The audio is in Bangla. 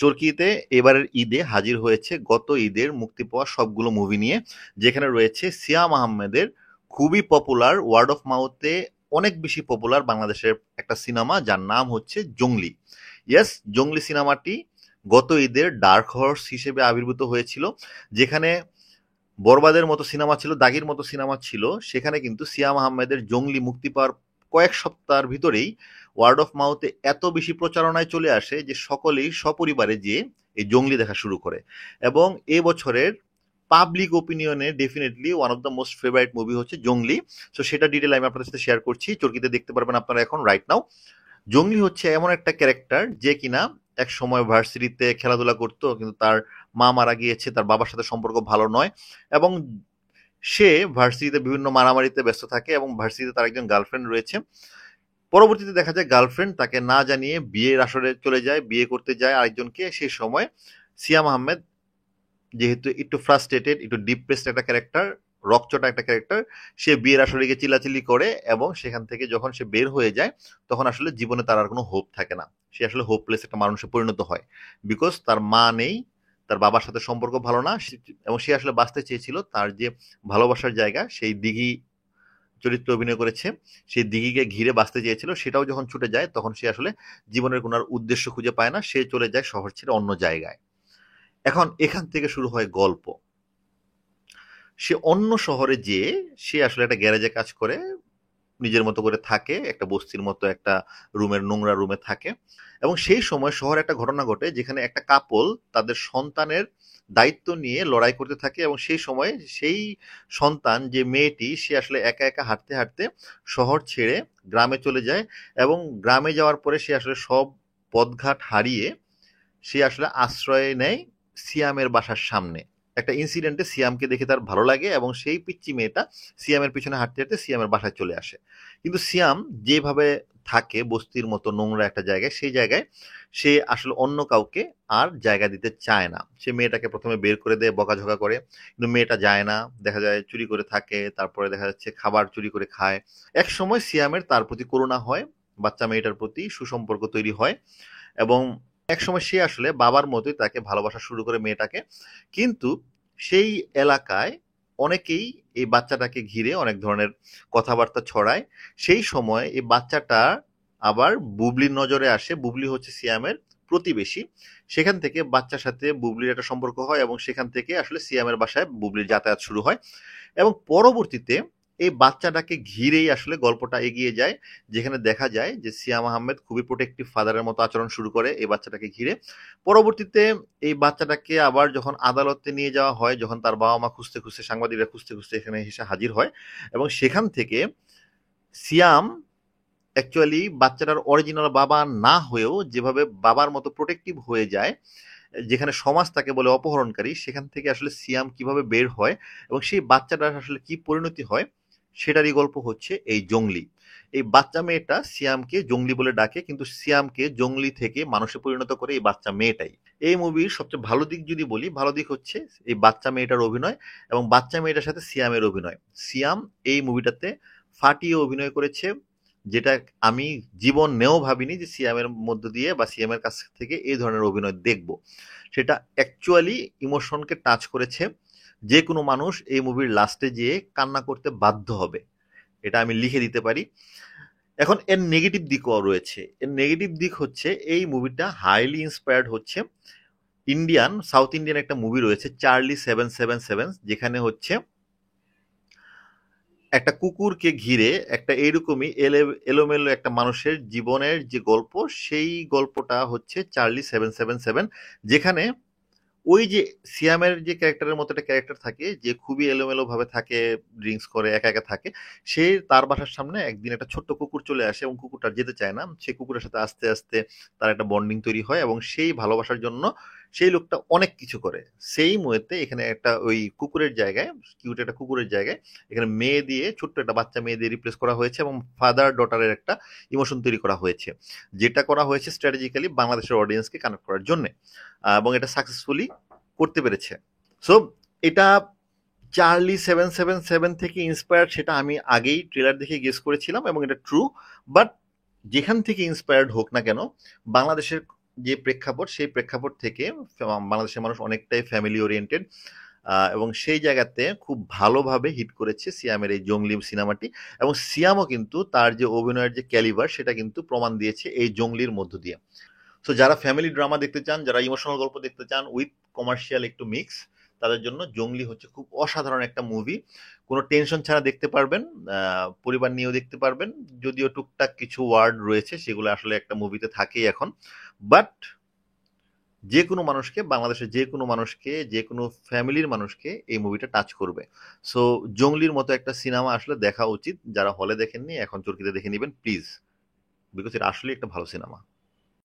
চরকিতে এবারের ঈদে হাজির হয়েছে গত ঈদের মুক্তি পাওয়া সবগুলো মুভি নিয়ে, যেখানে রয়েছে সিয়াম আহমেদের খুবই পপুলার, ওয়ার্ড অফ মাউথে অনেক বেশি পপুলার বাংলাদেশের একটা সিনেমা যার নাম হচ্ছে জংলি। ইয়েস, জংলি সিনেমাটি গত ঈদের ডার্ক হর্স হিসেবে আবির্ভূত হয়েছিল। যেখানে বরবাদের মতো সিনেমা ছিল, দাগির মতো সিনেমা ছিল, সেখানে কিন্তু সিয়াম আহমেদের জংলি মুক্তি পাওয়ার কয়েক সপ্তাহের ভিতরেই ওয়ার্ড অফ মাউথে এত বেশি প্রচারণায় চলে আসে যে সকলেই সপরিবারে যেয়ে এই জংলি দেখা শুরু করে। এবং এ বছরের পাবলিক ওপিনিয়নে definitely one of the most favourite movie হচ্ছে জংলি। সো সেটা ডিটেল আমি আপনাদের সাথে শেয়ার করছি, চরকিতে দেখতে পারবেন আপনারা এখন রাইট নাও। জংলি হচ্ছে এমন একটা ক্যারেক্টার যে কিনা এক সময় ভার্সিটিতে খেলাধুলা করতো, কিন্তু তার মা মারা গিয়েছে, তার বাবার সাথে সম্পর্ক ভালো নয়, এবং সে ভার্সিটিতে বিভিন্ন মারামারিতে ব্যস্ত থাকে, এবং ভার্সিটিতে তার একজন গার্লফ্রেন্ড রয়েছে। পরবর্তীতে দেখা যায় গার্লফ্রেন্ড তাকে না জানিয়ে বিয়ের আসরে চলে যায়, বিয়ে করতে যায় আরেকজনকে। সেই সময় সিয়াম আহমেদ যেহেতু একটু ফ্রাস্ট্রেটেড, একটু ডিপ্রেসড একটা ক্যারেক্টার, রকচটা একটা ক্যারেক্টার, সে বিয়ের আসরে গিয়ে চিল্লাচিল্লি করে, এবং সেখান থেকে যখন সে বের হয়ে যায় তখন আসলে জীবনে তার আর কোনো হোপ থাকে না। সে আসলে হোপলেস একটা মানুষে পরিণত হয়, বিকজ তার মা নেই, তার বাবার সাথে সম্পর্ক ভালো না, এবং সে আসলে বাঁচতে চেয়েছিল তার যে ভালোবাসার জায়গা, সেই দিঘি চরিত্রে অভিনয় করেছে, সেই দিঘিকে ঘিরে বাঁচতে চেয়েছিল, সেটাও যখন ছুটে যায় তখন সে আসলে জীবনের কোনো আর উদ্দেশ্য খুঁজে পায় না, সে চলে যায় শহর ছেড়ে অন্য জায়গায়। এখন এখান থেকে শুরু হয় গল্প। সে অন্য শহরে যেয়ে সে আসলে একটা গ্যারেজে কাজ করে, নিজের মতো করে থাকে, একটা বস্তির মতো একটা রুমের, নোংরা রুমে থাকে। এবং সেই সময় শহরে একটা ঘটনা ঘটে যেখানে একটা কাপল তাদের সন্তানের দায়িত্ব নিয়ে লড়াই করতে থাকে, এবং সেই সময় সেই সন্তান, যে মেয়েটি, সে আসলে একা একা হাঁটতে হাঁটতে শহর ছেড়ে গ্রামে চলে যায়। এবং গ্রামে যাওয়ার পরে সে আসলে সব পথঘাট হারিয়ে সে আসলে আশ্রয় নেয় সিয়ামের বাসার সামনে। একটা ইনসিডেন্টে সিয়ামকে দেখে তার ভালো লাগে, এবং সেই পিচ্চি মেয়েটা সিয়ামের পিছনে হাঁটতে হাঁটতে সিয়ামের বাসায় চলে আসে। কিন্তু সিয়াম যেভাবে থাকে বস্তির মতো নোংরা একটা জায়গায়, সেই জায়গায় সে আসলে অন্য কাউকে আর জায়গা দিতে চায় না। সে মেয়েটাকে প্রথমে বের করে দেয়, বকাঝকা করে, কিন্তু মেয়েটা যায় না, দেখা যায় চুরি করে থাকে, তারপরে দেখা যাচ্ছে খাবার চুরি করে খায়। এক সময় সিয়ামের তার প্রতি করুণা হয়, বাচ্চা মেয়েটার প্রতি সুসম্পর্ক তৈরি হয়, এবং একসময় সে আসলে বাবার মতোই তাকে ভালোবাসা শুরু করে মেয়েটাকে। কিন্তু সেই এলাকায় অনেকেই এই বাচ্চাটাকে ঘিরে অনেক ধরনের কথাবার্তা ছড়ায়। সেই সময় এই বাচ্চাটা আবার বুবলির নজরে আসে। বুবলি হচ্ছে সিয়ামের প্রতিবেশী। সেখান থেকে বাচ্চার সাথে বুবলির একটা সম্পর্ক হয়, এবং সেখান থেকে আসলে সিয়ামের বাসায় বুবলির যাতায়াত শুরু হয়। এবং পরবর্তীতে এই বাচ্চাটাকে ঘিরেই আসলে গল্পটা এগিয়ে যায়, যেখানে দেখা যায় যে সিয়াম আহমেদ খুবই প্রোটেক্টিভ ফাদারের মতো আচরণ শুরু করে এই বাচ্চাটাকে ঘিরে। পরবর্তীতে এই বাচ্চাটাকে আবার যখন আদালতে নিয়ে যাওয়া হয়, যখন তার বাবা মা খুঁজতে খুঁজতে, সাংবাদিকরা খুঁজতে খুঁজতে এখানে এসে হাজির হয়, এবং সেখান থেকে সিয়াম অ্যাকচুয়ালি বাচ্চাটার অরিজিনাল বাবা না হয়েও যেভাবে বাবার মতো প্রোটেক্টিভ হয়ে যায়, যেখানে সমাজ তাকে বলে অপহরণকারী, সেখান থেকে আসলে সিয়াম কিভাবে বের হয় এবং সেই বাচ্চাটার আসলে কি পরিণতি হয়, সেটারই গল্প হচ্ছে এই জংলি। এই বাচ্চা মেয়েটা সিয়ামকে জংলি বলে ডাকে, কিন্তু সিয়ামকে জংলি থেকে মানুষে পরিণত করে এই বাচ্চা মেয়েটাই। এই মুভির সবচেয়ে ভালো দিক যদি বলি, ভালো দিক হচ্ছে এই বাচ্চা মেয়েটার অভিনয়, এবং বাচ্চা মেয়েটার সাথে সিয়ামের অভিনয়। সিয়াম এই মুভিটাতে ফাটিয়ে অভিনয় করেছে, যেটা আমি জীবনেও ভাবিনি যে সিয়ামের মধ্য দিয়ে বা সিয়ামের কাছ থেকে এই ধরনের অভিনয় দেখব। সেটা অ্যাকচুয়ালি ইমোশনকে টাচ করেছে। যে কোনো মানুষ এই মুভির লাস্টে যেয়ে কান্না করতে বাধ্য হবে, এটা আমি লিখে দিতে পারি। এখন এর নেগেটিভ দিকও রয়েছে। এর নেগেটিভ দিক হচ্ছে এই মুভিটা হাইলি ইন্সপায়ার্ড হচ্ছে সাউথ ইন্ডিয়ান একটা মুভি রয়েছে, চার্লি 777, যেখানে হচ্ছে একটা কুকুরকে ঘিরে একটা এইরকমই এলোমেলো একটা মানুষের জীবনের যে গল্প, সেই গল্পটা হচ্ছে চার্লি 777। যেখানে ওই যে সিয়ামের যে ক্যারেক্টারের মতো একটা ক্যারেক্টার থাকে, যে খুবই এলোমেলো ভাবে থাকে, ড্রিঙ্কস করে, একা একা থাকে, সে তার বাসার সামনে একদিন একটা ছোট্ট কুকুর চলে আসে, এবং কুকুরটা যেতে চায় না। সেই কুকুরের সাথে আস্তে আস্তে তার একটা বন্ডিং তৈরি হয়, এবং সেই ভালোবাসার জন্য সেই লোকটা অনেক কিছু করে। সেই মুহূর্তে এখানে একটা ওই কুকুরের জায়গায়, কিউট একটা কুকুরের জায়গায়, এখানে মেয়ে দিয়ে, ছোট্ট একটা বাচ্চা মেয়ে দিয়ে রিপ্লেস করা হয়েছে, এবং ফাদার ডটারের একটা ইমোশন তৈরি করা হয়েছে, যেটা করা হয়েছে স্ট্র্যাটেজিক্যালি বাংলাদেশের অডিয়েন্সকে কানেক্ট করার জন্য, এবং এটা সাকসেসফুলি করতে পেরেছে। সো এটা চার্লি 777 থেকে ইন্সপায়ার্ড, সেটা আমি আগেই ট্রেলার দেখে গেস করেছিলাম, এবং এটা ট্রু। বাট যেখান থেকে ইন্সপায়ার্ড হোক না কেন, বাংলাদেশের যে প্রেক্ষাপট সেই প্রেক্ষাপট থেকে বাংলাদেশের মানুষ অনেকটাই ফ্যামিলি ওরিয়েন্টেড, এবং সেই জায়গাতে খুব ভালোভাবে হিট করেছে সিয়ামের এই জংলি সিনেমাটি। এবং সিয়ামও কিন্তু তার যে অভিনয়ের যে ক্যালিবার সেটা কিন্তু প্রমাণ দিয়েছে এই জংলির মধ্য দিয়ে। সো যারা ফ্যামিলি ড্রামা দেখতে চান, যারা ইমোশনাল গল্প দেখতে চান উইথ কমার্শিয়াল একটু মিক্স, তাদের জন্য জংলি হচ্ছে খুব অসাধারণ একটা মুভি। কোনো টেনশন ছাড়া দেখতে পারবেন, পরিবার নিয়েও দেখতে পারবেন। যদিও টুকটাক কিছু ওয়ার্ড রয়েছে সেগুলো আসলে একটা মুভিতে থাকেই এখন, বাট যে কোনো মানুষকে, বাংলাদেশের যে কোনো মানুষকে, যে কোনো ফ্যামিলির মানুষকে এই মুভিটা টাচ করবে। সো জংলির মতো একটা সিনেমা আসলে দেখা উচিত। যারা হলে দেখেননি এখন চরকিতে দেখে নেবেন প্লিজ, বিকজ এটা আসলে একটা ভালো সিনেমা।